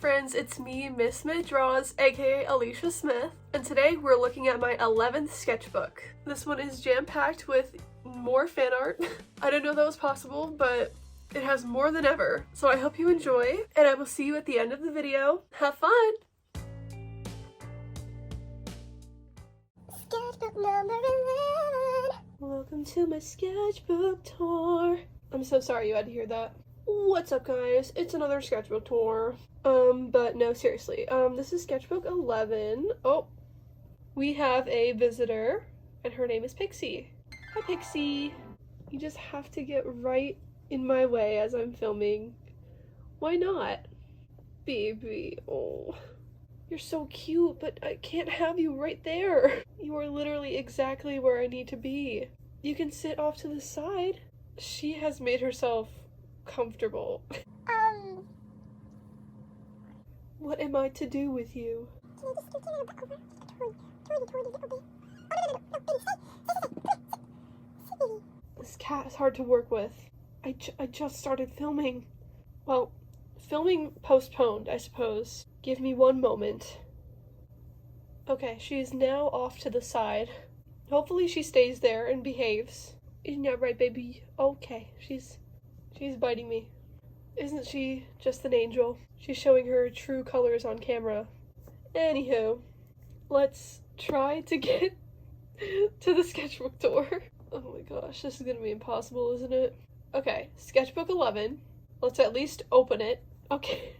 friends, it's me, Miss Smith Draws, aka Alicia Smith, and today we're looking at my 11th sketchbook. This one is jam-packed with more fan art. I didn't know that was possible, but it has more than ever. So I hope you enjoy, and I will see you at the end of the video. Have fun! Sketchbook number 11. Welcome to my sketchbook tour. I'm so sorry you had to hear that. What's up, guys? It's another sketchbook tour. But no, seriously. This is sketchbook 11. Oh, we have a visitor, and her name is Pixie. Hi, Pixie. You just have to get right in my way as I'm filming. Why not? Baby, oh. You're so cute, but I can't have you right there. You are literally exactly where I need to be. You can sit off to the side. She has made herself comfortable. What am I to do with you? Can you just turn your back over? Turn it a little bit. This cat is hard to work with. I just started filming. Well, filming postponed, I suppose. Give me one moment. Okay, she is now off to the side. Hopefully she stays there and behaves. Isn't that right, baby? Okay, she's biting me. Isn't she just an angel? She's showing her true colors on camera. Anywho, let's try to get to the sketchbook tour. Oh my gosh, this is gonna be impossible, isn't it? Okay, sketchbook 11. Let's at least open it. Okay.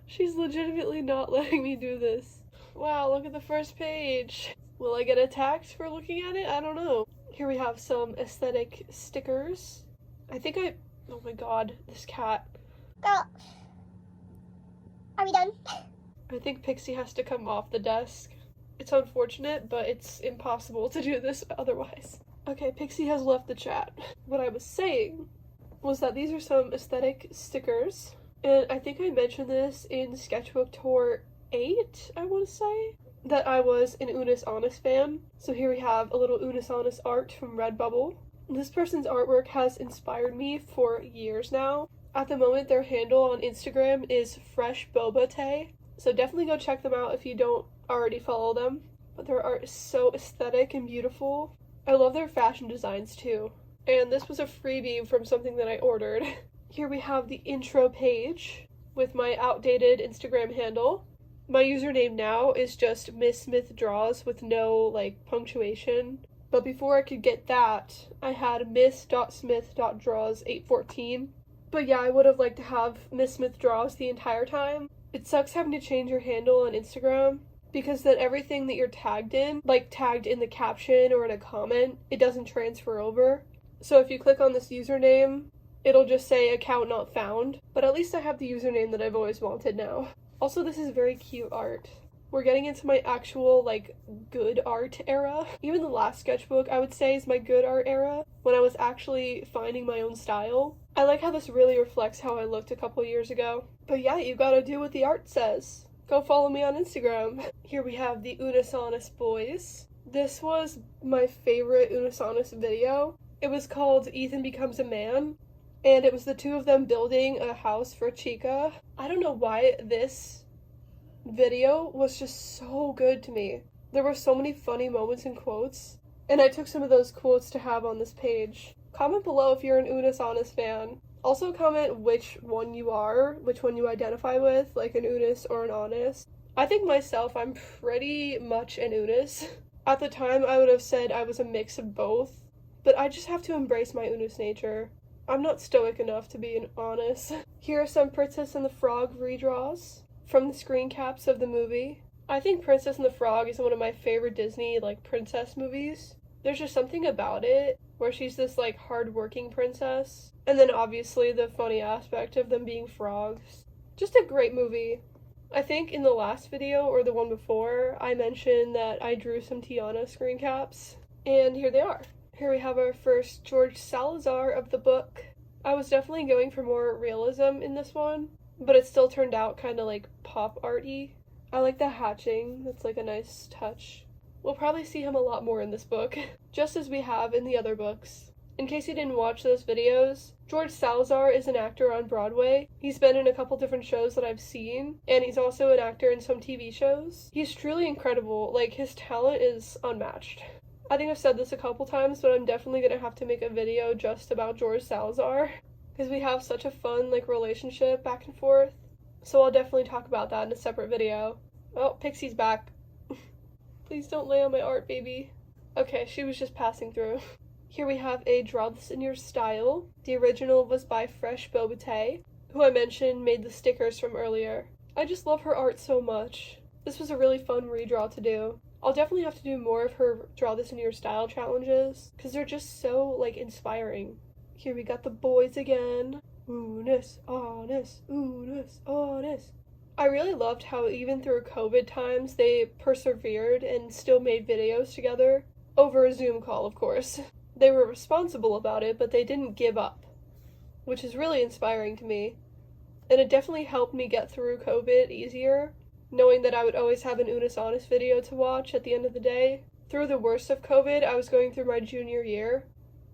She's legitimately not letting me do this. Wow, look at the first page. Will I get attacked for looking at it? I don't know. Here we have some aesthetic stickers. Oh my god, this cat. Girl, are we done? I think Pixie has to come off the desk. It's unfortunate, but it's impossible to do this otherwise. Okay, Pixie has left the chat. What I was saying was that these are some aesthetic stickers, and I think I mentioned this in Sketchbook Tour 8, I want to say, that I was an Unus Annus fan. So here we have a little Unus Annus art from Redbubble. This person's artwork has inspired me for years now. At the moment, their handle on Instagram is Fresh Boba Tay, so definitely go check them out if you don't already follow them. But their art is so aesthetic and beautiful. I love their fashion designs too. And this was a freebie from something that I ordered. Here we have the intro page with my outdated Instagram handle. My username now is just Miss Smith Draws with no, punctuation. But before I could get that, I had miss.smith.draws814. But yeah, I would have liked to have Miss Smith Draws the entire time. It sucks having to change your handle on Instagram, because then everything that you're tagged in, tagged in the caption or in a comment, it doesn't transfer over. So if you click on this username, it'll just say account not found. But at least I have the username that I've always wanted now. Also, this is very cute art. We're getting into my actual, good art era. Even the last sketchbook, I would say, is my good art era, when I was actually finding my own style. I like how this really reflects how I looked a couple years ago. But yeah, you gotta do what the art says. Go follow me on Instagram. Here we have the Unus Annus boys. This was my favorite Unus Annus video. It was called Ethan Becomes a Man. And it was the two of them building a house for Chica. I don't know why this video was just so good to me. There were so many funny moments and quotes, and I took some of those quotes to have on this page. Comment below if you're an Unus Annus fan. Also comment which one you are, which one you identify with, like an Unus or an Annus. I think myself, I'm pretty much an Unus. At the time, I would have said I was a mix of both, but I just have to embrace my Unus nature. I'm not stoic enough to be an Annus. Here are some Princess and the Frog redraws from the screen caps of the movie. I think Princess and the Frog is one of my favorite Disney, princess movies. There's just something about it, where she's this, hard-working princess. And then, obviously, the funny aspect of them being frogs. Just a great movie. I think in the last video, or the one before, I mentioned that I drew some Tiana screen caps. And here they are. Here we have our first George Salazar of the book. I was definitely going for more realism in this one, but it still turned out kind of pop arty. I like the hatching, that's a nice touch. We'll probably see him a lot more in this book, just as we have in the other books. In case you didn't watch those videos, George Salazar is an actor on Broadway. He's been in a couple different shows that I've seen, and he's also an actor in some TV shows. He's truly incredible. Like, his talent is unmatched. I think I've said this a couple times, but I'm definitely gonna have to make a video just about George Salazar, because we have such a fun, like, relationship back and forth. So I'll definitely talk about that in a separate video. Oh, Pixie's back. Please don't lay on my art, baby. Okay, she was just passing through. Here we have a Draw This in Your Style. The original was by Fresh Bobate, who I mentioned made the stickers from earlier. I just love her art so much. This was a really fun redraw to do. I'll definitely have to do more of her Draw This in Your Style challenges, because they're just so, like, inspiring. Here we got the boys again. Unus Annus, Unus Annus. I really loved how even through COVID times they persevered and still made videos together. Over a Zoom call, of course. They were responsible about it, but they didn't give up, which is really inspiring to me. And it definitely helped me get through COVID easier, knowing that I would always have an Unus Annus video to watch at the end of the day. Through the worst of COVID, I was going through my junior year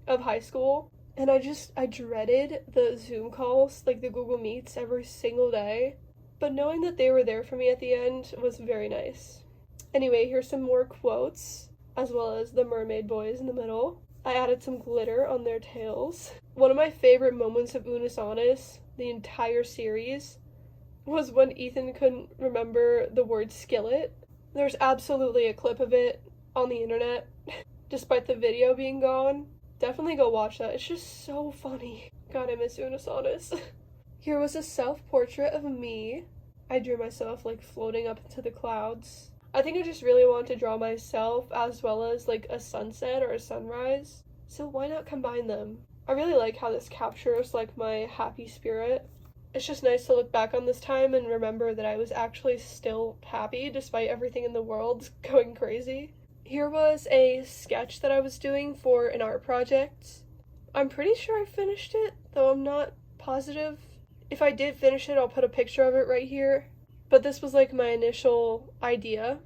of high school, and I dreaded the Zoom calls, like the Google Meets, every single day. But knowing that they were there for me at the end was very nice. Anyway, here's some more quotes, as well as the mermaid boys in the middle. I added some glitter on their tails. One of my favorite moments of Unus Annus, the entire series, was when Ethan couldn't remember the word skillet. There's absolutely a clip of it on the internet, despite the video being gone. Definitely go watch that. It's just so funny. God, I miss Unus Annus. Here was a self-portrait of me. I drew myself, like, floating up into the clouds. I think I just really wanted to draw myself as well as, like, a sunset or a sunrise. So why not combine them? I really like how this captures, like, my happy spirit. It's just nice to look back on this time and remember that I was actually still happy despite everything in the world going crazy. Here was a sketch that I was doing for an art project. I'm pretty sure I finished it, though I'm not positive. If I did finish it, I'll put a picture of it right here. But this was like my initial idea.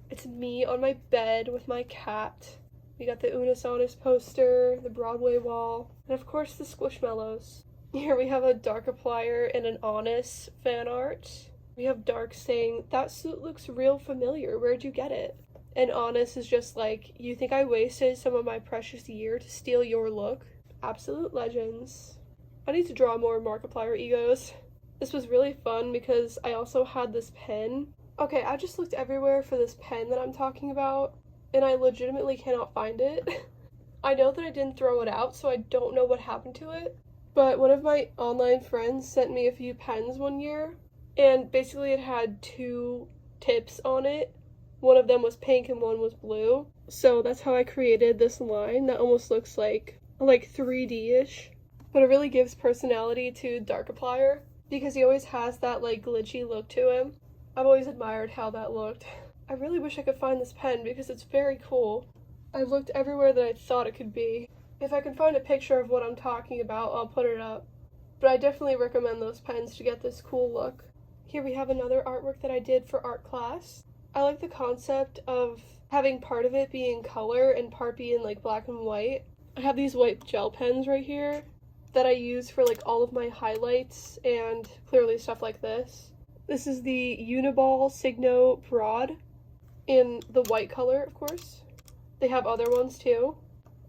It's me on my bed with my cat. We got the Unus Annus poster, the Broadway wall, and of course the Squishmallows. Here we have a Darkiplier and an Honest fan art. We have Dark saying, "That suit looks real familiar, where'd you get it?" And Honest is just like, "You think I wasted some of my precious year to steal your look?" Absolute legends. I need to draw more Markiplier egos. This was really fun because I also had this pen. Okay, I just looked everywhere for this pen that I'm talking about, and I legitimately cannot find it. I know that I didn't throw it out, so I don't know what happened to it. But one of my online friends sent me a few pens one year, and basically it had two tips on it. One of them was pink and one was blue. So that's how I created this line that almost looks like 3D-ish. But it really gives personality to Darkiplier, because he always has that, like, glitchy look to him. I've always admired how that looked. I really wish I could find this pen because it's very cool. I looked everywhere that I thought it could be. If I can find a picture of what I'm talking about, I'll put it up. But I definitely recommend those pens to get this cool look. Here we have another artwork that I did for art class. I like the concept of having part of it being color and part being, like, black and white. I have these white gel pens right here that I use for, like, all of my highlights and clearly stuff like this. This is the Uniball Signo Broad in the white color, of course. They have other ones too,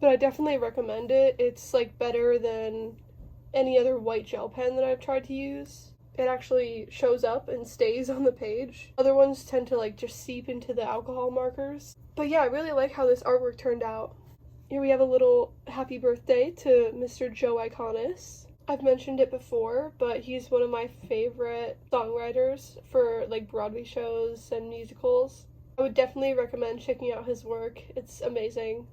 but I definitely recommend it. It's, like, better than any other white gel pen that I've tried to use. It actually shows up and stays on the page. Other ones tend to, like, just seep into the alcohol markers. But yeah, I really like how this artwork turned out. Here we have a little happy birthday to Mr. Joe Iconis. I've mentioned it before, but he's one of my favorite songwriters for, like, Broadway shows and musicals. I would definitely recommend checking out his work. It's amazing.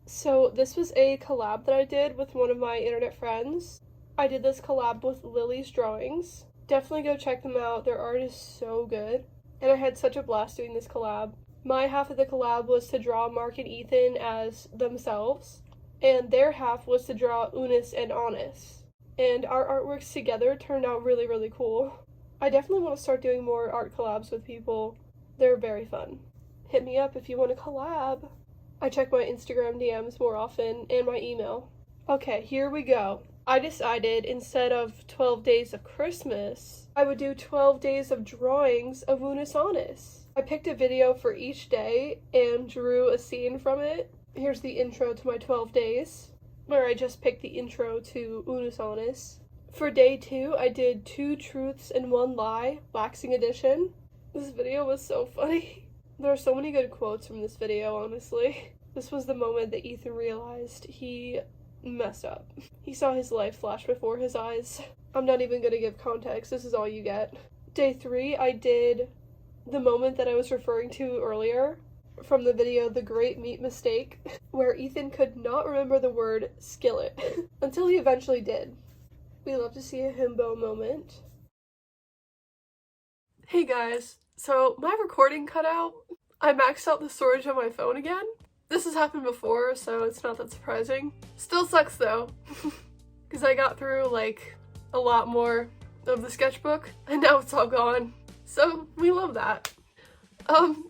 So this was a collab that I did with one of my internet friends. I did this collab with Lily's Drawings. Definitely go check them out. Their art is so good. And I had such a blast doing this collab. My half of the collab was to draw Mark and Ethan as themselves, and their half was to draw Unus and Annus. And our artworks together turned out really, really cool. I definitely want to start doing more art collabs with people. They're very fun. Hit me up if you want to collab. I check my Instagram DMs more often and my email. Okay, here we go. I decided instead of 12 days of Christmas, I would do 12 days of drawings of Unus Annus. I picked a video for each day and drew a scene from it. Here's the intro to my 12 days, where I just picked the intro to Unus Annus. For day 2, I did 2 truths and 1 lie, waxing edition. This video was so funny. There are so many good quotes from this video, honestly. This was the moment that Ethan realized he messed up. He saw his life flash before his eyes. I'm not even gonna give context, this is all you get. Day 3, I did the moment that I was referring to earlier from the video The Great Meat Mistake, where Ethan could not remember the word skillet until he eventually did. We love to see a himbo moment. Hey guys, so my recording cut out. I maxed out the storage on my phone again. This has happened before, so it's not that surprising. Still sucks though, because I got through like a lot more of the sketchbook, and now it's all gone. So we love that.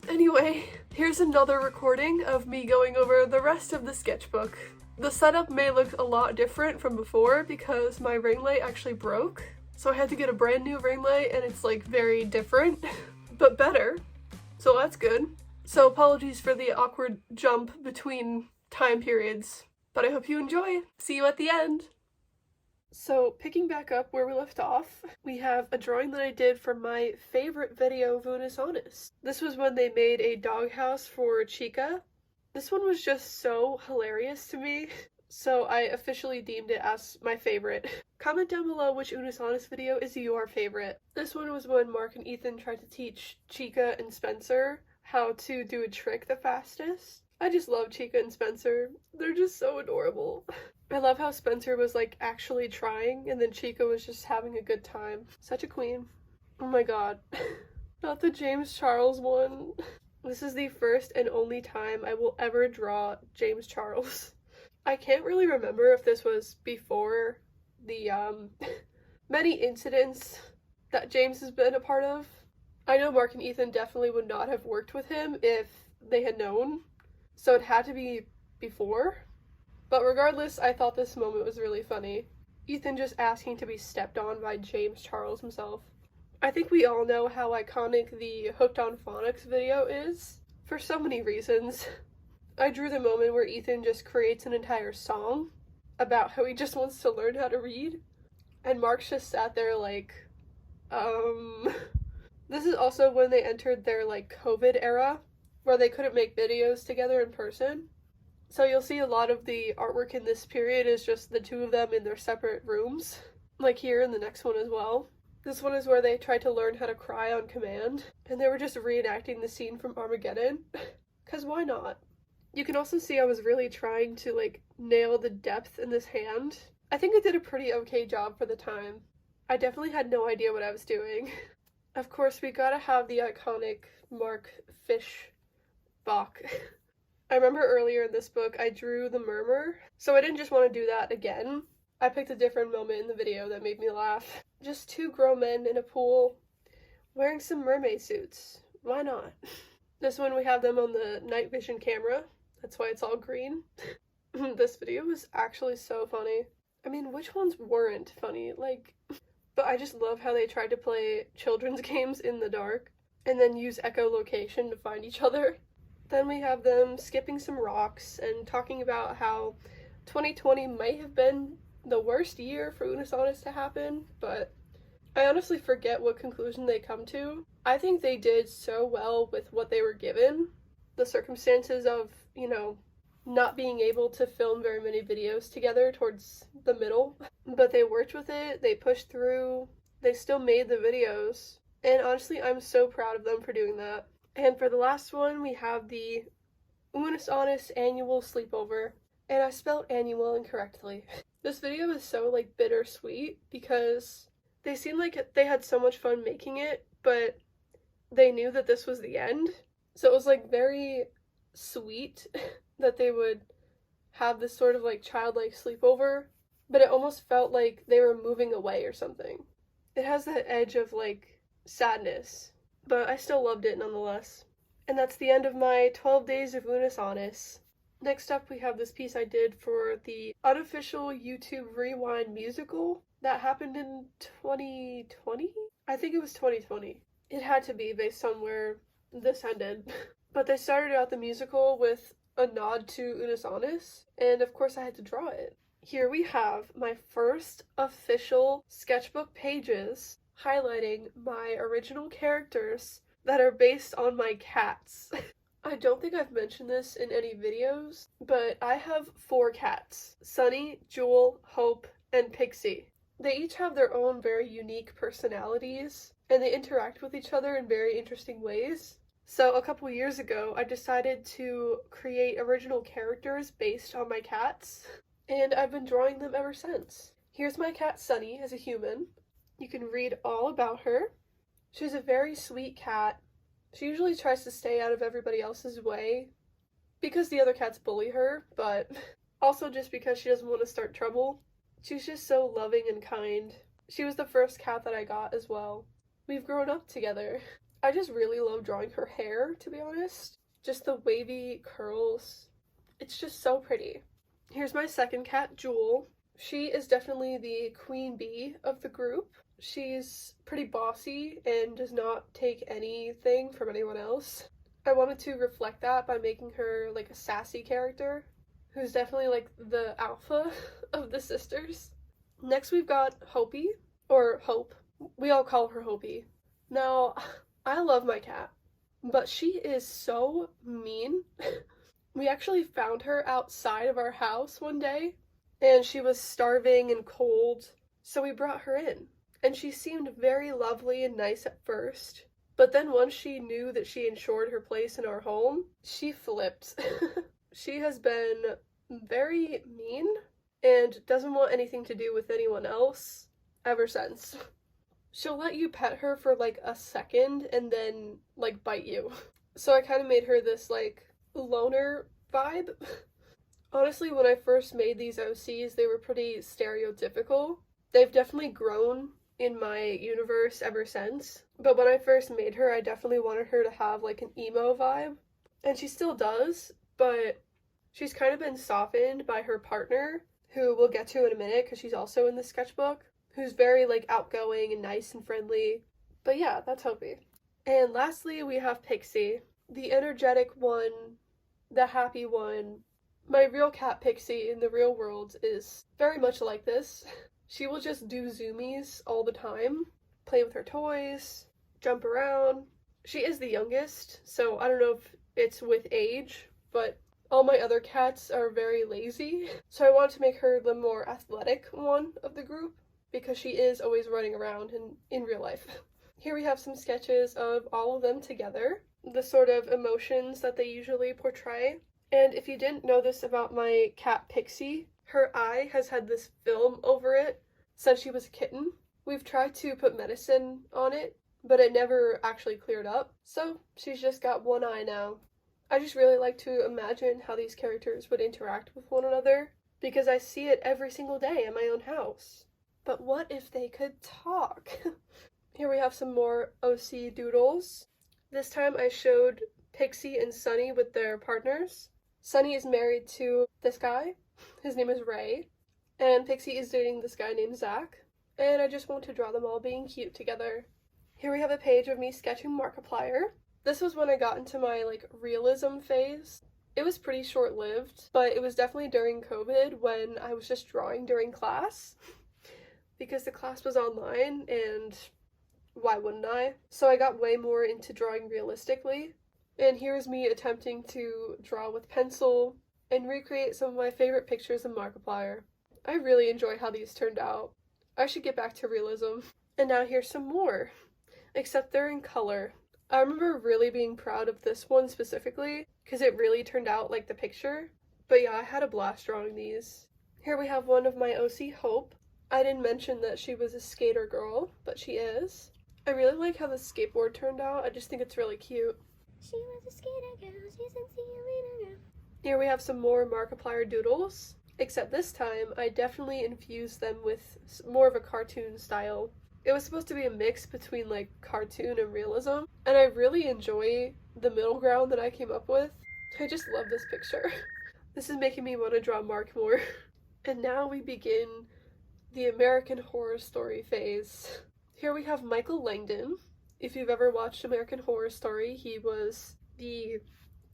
Anyway, here's another recording of me going over the rest of the sketchbook. The setup may look a lot different from before because my ring light actually broke, so I had to get a brand new ring light, and it's like very different, but better, so that's good. So apologies for the awkward jump between time periods, but I hope you enjoy. See you at the end! So picking back up where we left off, we have a drawing that I did for my favorite video of Unus Annus. This was when they made a doghouse for Chica. This one was just so hilarious to me, so I officially deemed it as my favorite. Comment down below which Unus Annus video is your favorite. This one was when Mark and Ethan tried to teach Chica and Spencer how to do a trick the fastest. I just love Chica and Spencer. They're just so adorable. I love how Spencer was like actually trying and then Chica was just having a good time. Such a queen. Oh my god. Not the James Charles one. This is the first and only time I will ever draw James Charles. I can't really remember if this was before the many incidents that James has been a part of. I know Mark and Ethan definitely would not have worked with him if they had known, so it had to be before. But regardless, I thought this moment was really funny. Ethan just asking to be stepped on by James Charles himself. I think we all know how iconic the Hooked on Phonics video is, for so many reasons. I drew the moment where Ethan just creates an entire song about how he just wants to learn how to read, and Mark's just sat there like, This is also when they entered their like COVID era, where they couldn't make videos together in person. So you'll see a lot of the artwork in this period is just the two of them in their separate rooms, like here in the next one as well. This one is where they tried to learn how to cry on command, and they were just reenacting the scene from Armageddon, cause why not? You can also see I was really trying to like nail the depth in this hand. I think I did a pretty okay job for the time. I definitely had no idea what I was doing. Of course, we gotta have the iconic Mark fish Bach. I remember earlier in this book I drew the murmur, so I didn't just want to do that again. I picked a different moment in the video that made me laugh. Just 2 grown men in a pool wearing some mermaid suits. Why not? This one we have them on the night vision camera. That's why it's all green. This video was actually so funny. I mean, which ones weren't funny? Like, but I just love how they tried to play children's games in the dark and then use echolocation to find each other. Then we have them skipping some rocks and talking about how 2020 might have been the worst year for Unus Annus to happen, but I honestly forget what conclusion they come to. I think they did so well with what they were given. The circumstances of, you know, not being able to film very many videos together towards the middle, but they worked with it, they pushed through, they still made the videos, and honestly I'm so proud of them for doing that. And for the last one we have the Unus Annus annual sleepover, and I spelled annual incorrectly. This video is so like bittersweet because they seemed like they had so much fun making it, but they knew that this was the end, so it was like very sweet that they would have this sort of like childlike sleepover, but it almost felt like they were moving away or something. It has that edge of like sadness, but I still loved it nonetheless. And that's the end of my 12 days of Unus Annus. Next up, we have this piece I did for the unofficial YouTube Rewind musical that happened in 2020? I think it was 2020. It had to be based on where this ended. But they started out the musical with a nod to Unus Annus, and of course I had to draw it. Here we have my first official sketchbook pages highlighting my original characters that are based on my cats. I don't think I've mentioned this in any videos, but I have 4 cats: Sunny, Jewel, Hope, and Pixie. They each have their own very unique personalities, and they interact with each other in very interesting ways. So a couple years ago, I decided to create original characters based on my cats, and I've been drawing them ever since. Here's my cat Sunny as a human. You can read all about her. She's a very sweet cat. She usually tries to stay out of everybody else's way because the other cats bully her, but also just because she doesn't want to start trouble. She's just so loving and kind. She was the first cat that I got as well. We've grown up together. I just really love drawing her hair, to be honest. Just the wavy curls. It's just so pretty. Here's my second cat, Jewel. She is definitely the queen bee of the group. She's pretty bossy and does not take anything from anyone else. I wanted to reflect that by making her like a sassy character who's definitely like the alpha of the sisters. Next we've got Hopi, or Hope. We all call her Hopi. Now, I love my cat, but she is so mean. We actually found her outside of our house one day, and she was starving and cold, so we brought her in. And she seemed very lovely and nice at first, but then once she knew that she ensured her place in our home, she flipped. She has been very mean and doesn't want anything to do with anyone else ever since. She'll let you pet her for like a second and then like bite you. So I kind of made her this like loner vibe. Honestly, when I first made these OCs, they were pretty stereotypical. They've definitely grown in my universe ever since. But when I first made her, I definitely wanted her to have like an emo vibe. And she still does, but she's kind of been softened by her partner, who we'll get to in a minute because she's also in the sketchbook, who's very like outgoing and nice and friendly. But yeah, that's Hopi. And lastly, we have Pixie, the energetic one, the happy one. My real cat Pixie in the real world is very much like this. She will just do zoomies all the time, play with her toys, jump around. She is the youngest, so I don't know if it's with age, but all my other cats are very lazy. So I wanted to make her the more athletic one of the group, because she is always running around in real life. Here we have some sketches of all of them together, the sort of emotions that they usually portray. And if you didn't know this about my cat Pixie, her eye has had this film over it since she was a kitten. We've tried to put medicine on it, but it never actually cleared up, so she's just got one eye now. I just really like to imagine how these characters would interact with one another, because I see it every single day in my own house. But what if they could talk? Here we have some more OC doodles. This time I showed Pixie and Sunny with their partners. Sunny is married to this guy. His name is Ray. And Pixie is dating this guy named Zach. And I just want to draw them all being cute together. Here we have a page of me sketching Markiplier. This was when I got into my like realism phase. It was pretty short-lived, but it was definitely during COVID when I was just drawing during class. Because the class was online, and why wouldn't I? So I got way more into drawing realistically. And here's me attempting to draw with pencil and recreate some of my favorite pictures of Markiplier. I really enjoy how these turned out. I should get back to realism. And now here's some more, except they're in color. I remember really being proud of this one specifically, because it really turned out like the picture. But yeah, I had a blast drawing these. Here we have one of my OC Hope. I didn't mention that she was a skater girl, but she is. I really like how the skateboard turned out. I just think it's really cute. She was a skater girl, she's a skater girl. Here we have some more Markiplier doodles, except this time I definitely infused them with more of a cartoon style. It was supposed to be a mix between like cartoon and realism, and I really enjoy the middle ground that I came up with. I just love this picture. This is making me want to draw Mark more. And now we begin the American Horror Story phase. Here we have Michael Langdon. If you've ever watched American Horror Story, he was the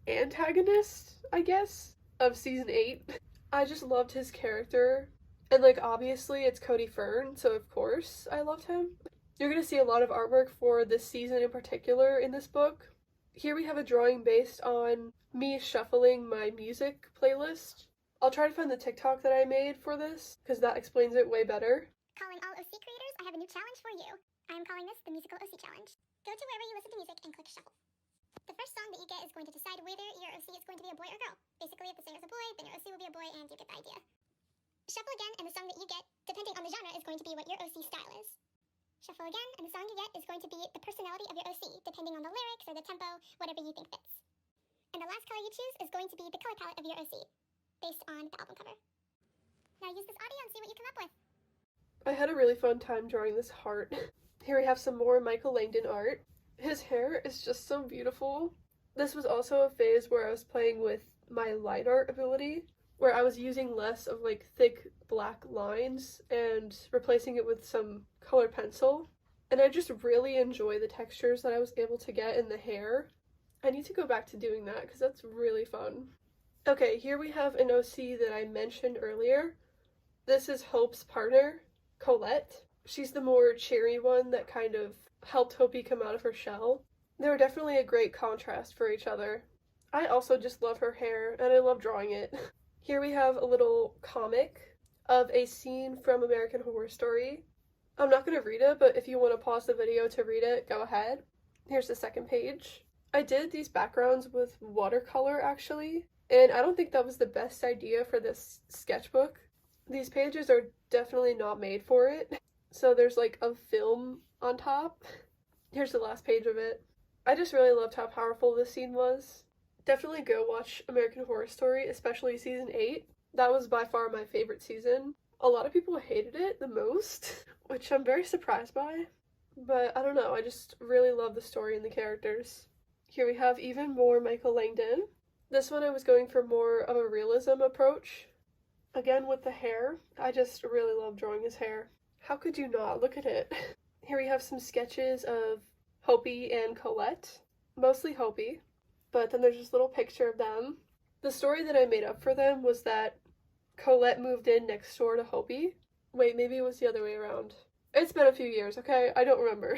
antagonist, I guess, of season 8. I just loved his character. And like obviously it's Cody Fern, so of course I loved him. You're gonna see a lot of artwork for this season in particular in this book. Here we have a drawing based on me shuffling my music playlist. I'll try to find the TikTok that I made for this, because that explains it way better. Calling all OC creators, I have a new challenge for you. I am calling this the Musical OC Challenge. Go to wherever you listen to music and click shuffle. The first song that you get is going to decide whether your OC is going to be a boy or girl. Basically, if the singer's a boy, then your OC will be a boy, and you get the idea. Shuffle again, and the song that you get, depending on the genre, is going to be what your OC style is. Shuffle again, and the song you get is going to be the personality of your OC, depending on the lyrics or the tempo, whatever you think fits. And the last color you choose is going to be the color palette of your OC, based on the album cover. Now use this audio and see what you come up with. I had a really fun time drawing this heart. Here we have some more Michael Langdon art. His hair is just so beautiful. This was also a phase where I was playing with my line art ability, where I was using less of like thick black lines and replacing it with some colored pencil. And I just really enjoy the textures that I was able to get in the hair. I need to go back to doing that because that's really fun. Okay, here we have an OC that I mentioned earlier. This is Hope's partner, Colette. She's the more cheery one that kind of helped Hope come out of her shell. They were definitely a great contrast for each other. I also just love her hair, and I love drawing it. Here we have a little comic of a scene from American Horror Story. I'm not going to read it, but if you want to pause the video to read it, go ahead. Here's the second page. I did these backgrounds with watercolor, actually, and I don't think that was the best idea for this sketchbook. These pages are definitely not made for it, so there's like a film on top. Here's the last page of it. I just really loved how powerful this scene was. Definitely go watch American Horror Story, especially season 8. That was by far my favorite season. A lot of people hated it the most, which I'm very surprised by. But I don't know, I just really love the story and the characters. Here we have even more Michael Langdon. This one I was going for more of a realism approach. Again with the hair, I just really love drawing his hair. How could you not? Look at it. Here we have some sketches of Hopi and Colette. Mostly Hopi, but then there's this little picture of them. The story that I made up for them was that Colette moved in next door to Hopi. Wait, maybe it was the other way around. It's been a few years, okay? I don't remember.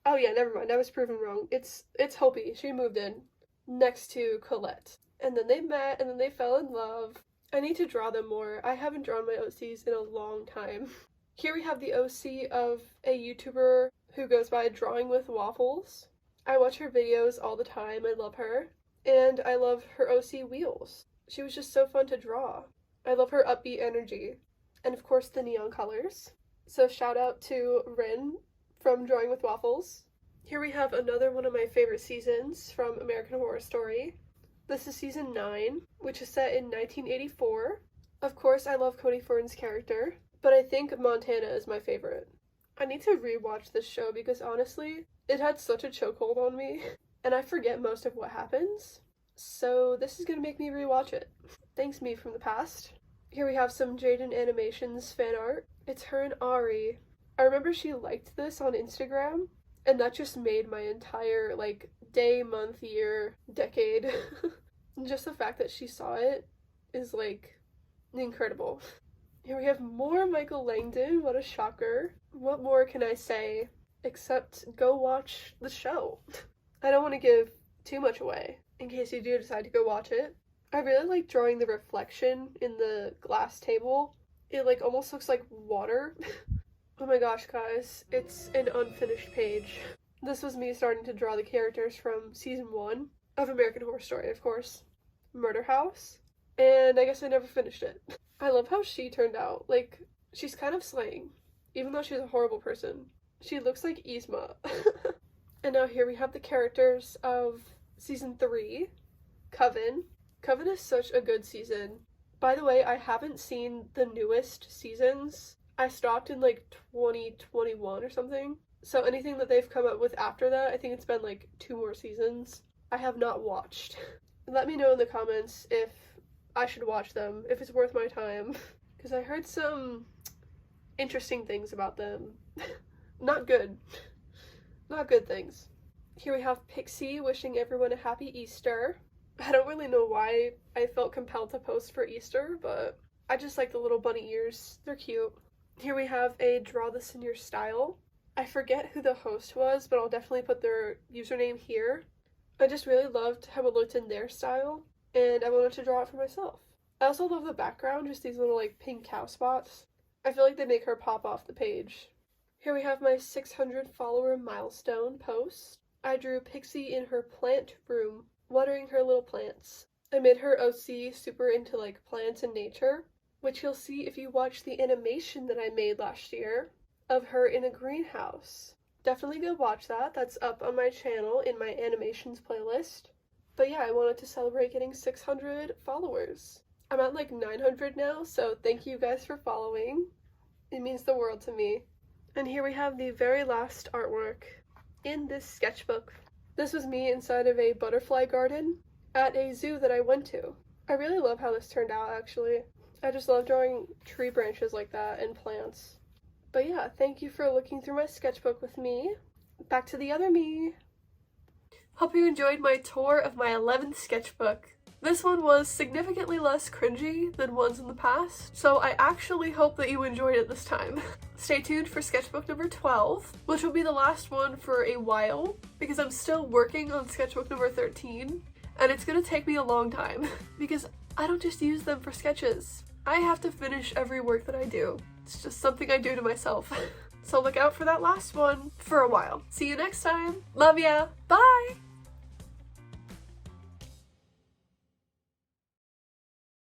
Oh yeah, never mind. I was proven wrong. It's Hopi. She moved in next to Colette. And then they met, and then they fell in love. I need to draw them more. I haven't drawn my OCs in a long time. Here we have the OC of a YouTuber who goes by Drawing with Waffles. I watch her videos all the time. I love her. And I love her OC wheels. She was just so fun to draw. I love her upbeat energy. And of course the neon colors. So shout out to Rin from Drawing with Waffles. Here we have another one of my favorite seasons from American Horror Story. This is season 9, which is set in 1984. Of course, I love Cody Fern's character, but I think Montana is my favorite. I need to rewatch this show because honestly, it had such a chokehold on me, and I forget most of what happens. So this is gonna make me rewatch it. Thanks, me from the past. Here we have some Jaden Animations fan art. It's her and Ari. I remember she liked this on Instagram, and that just made my entire, like, day, month, year, decade. Just the fact that she saw it is, like, incredible. Here we have more Michael Langdon. What a shocker. What more can I say except go watch the show? I don't want to give too much away in case you do decide to go watch it. I really like drawing the reflection in the glass table. It, like, almost looks like water. Oh my gosh, guys, it's an unfinished page. This was me starting to draw the characters from season 1 of American Horror Story, of course. Murder House. And I guess I never finished it. I love how she turned out. Like, she's kind of slaying, even though she's a horrible person. She looks like Yzma. And now here we have the characters of season 3, Coven. Coven is such a good season. By the way, I haven't seen the newest seasons. I stopped in like 2021 or something. So anything that they've come up with after that, I think it's been like 2 more seasons, I have not watched. Let me know in the comments if I should watch them if it's worth my time. Because I heard some interesting things about them. Not good. Not good things. Here we have Pixie wishing everyone a happy Easter. I don't really know why I felt compelled to post for Easter, but I just like the little bunny ears. They're cute. Here we have a draw this in your style. I forget who the host was, but I'll definitely put their username here. I just really loved how it looked in their style, and I wanted to draw it for myself. I also love the background, just these little like pink cow spots. I feel like they make her pop off the page. Here we have my 600 follower milestone post. I drew Pixie in her plant room, watering her little plants. I made her OC super into like plants and nature, which you'll see if you watch the animation that I made last year of her in a greenhouse. Definitely go watch that. That's up on my channel in my animations playlist. But yeah, I wanted to celebrate getting 600 followers. I'm at like 900 now, so thank you guys for following. It means the world to me. And here we have the very last artwork in this sketchbook. This was me inside of a butterfly garden at a zoo that I went to. I really love how this turned out, actually. I just love drawing tree branches like that and plants. But yeah, thank you for looking through my sketchbook with me. Back to the other me. Hope you enjoyed my tour of my 11th sketchbook. This one was significantly less cringy than ones in the past, so I actually hope that you enjoyed it this time. Stay tuned for sketchbook number 12, which will be the last one for a while, because I'm still working on sketchbook number 13, and it's gonna take me a long time, because I don't just use them for sketches. I have to finish every work that I do. It's just something I do to myself. So look out for that last one for a while. See you next time. Love ya. Bye!